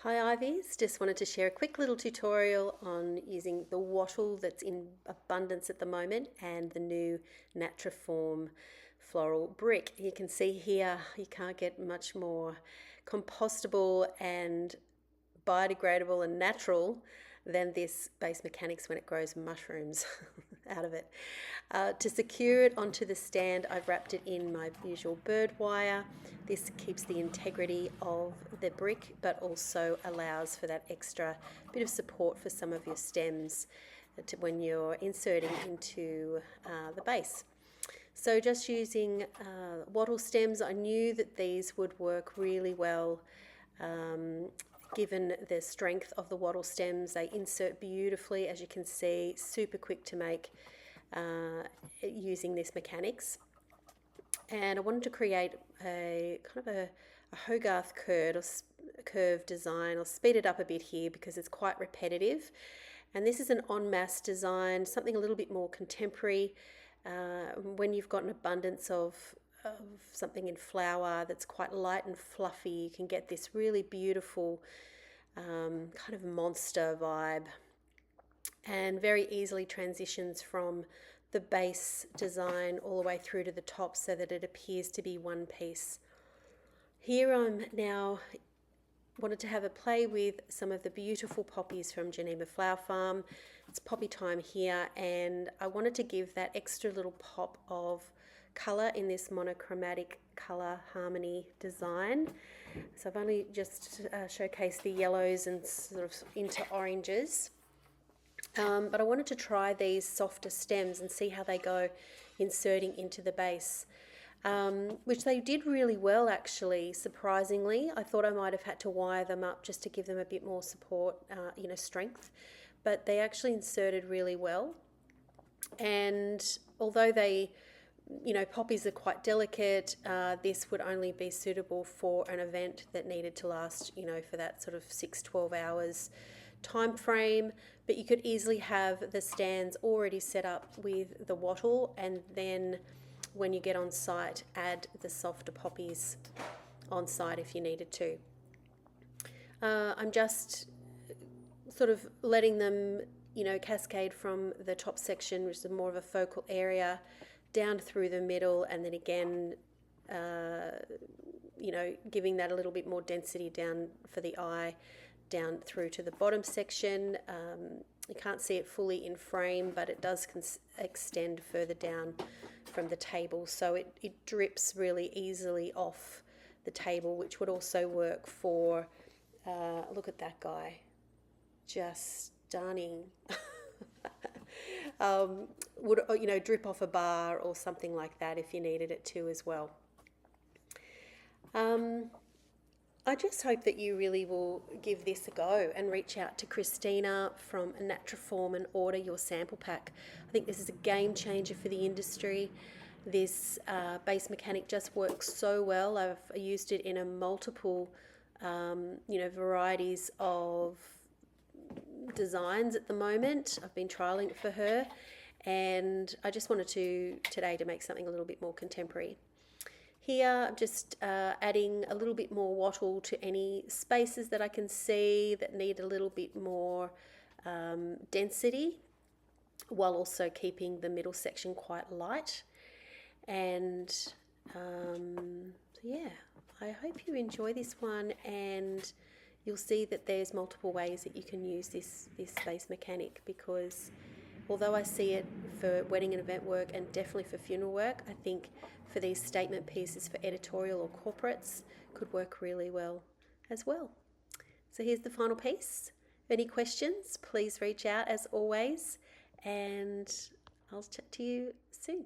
Hi Ivies, just wanted to share a quick little tutorial on using the wattle that's in abundance at the moment and the new Natraform floral brick. You can see here you can't get much more compostable and biodegradable and natural than this base mechanics when it grows mushrooms out of it. To secure it onto the stand, I've wrapped it in my usual bird wire. This keeps the integrity of the brick but also allows for that extra bit of support for some of your stems when you're inserting into the base. So just using wattle stems, I knew that these would work really well given the strength of the wattle stems. They insert beautifully, as you can see, super quick to make using this mechanics. And I wanted to create a kind of a Hogarth curve design. I'll speed it up a bit here because it's quite repetitive. And this is an En Masse design, something a little bit more contemporary. When you've got an abundance of something in flower that's quite light and fluffy, you can get this really beautiful kind of monster vibe, and very easily transitions from the base design all the way through to the top so that it appears to be one piece. Here I'm now wanted to have a play with some of the beautiful poppies from Geneva Flower Farm. It's poppy time here, and I wanted to give that extra little pop of colour in this monochromatic colour harmony design. So I've only just showcased the yellows and sort of into oranges. But I wanted to try these softer stems and see how they go inserting into the base, which they did really well actually, surprisingly. I thought I might have had to wire them up just to give them a bit more support, strength, but they actually inserted really well. And although they, poppies are quite delicate, this would only be suitable for an event that needed to last, for that sort of 6-12 hours time frame, but you could easily have the stands already set up with the wattle, and then when you get on site add the softer poppies on site if you needed to. I'm just sort of letting them cascade from the top section, which is more of a focal area, down through the middle, and then again giving that a little bit more density down for the eye, down through to the bottom section. You can't see it fully in frame, but it does extend further down from the table, so it drips really easily off the table, which would also work for, look at that guy, just stunning. Would drip off a bar or something like that if you needed it to as well. I just hope that you really will give this a go and reach out to Christina from Natraform and order your sample pack. I think this is a game changer for the industry. This base mechanic just works so well. I've used it in a multiple varieties of designs at the moment. I've been trialing it for her, and I just wanted today to make something a little bit more contemporary. Here I'm just adding a little bit more wattle to any spaces that I can see that need a little bit more density, while also keeping the middle section quite light. And yeah, I hope you enjoy this one, and you'll see that there's multiple ways that you can use this base mechanic, because although I see it for wedding and event work and definitely for funeral work, I think for these statement pieces for editorial or corporates could work really well as well. So here's the final piece. Any questions, please reach out as always, and I'll chat to you soon.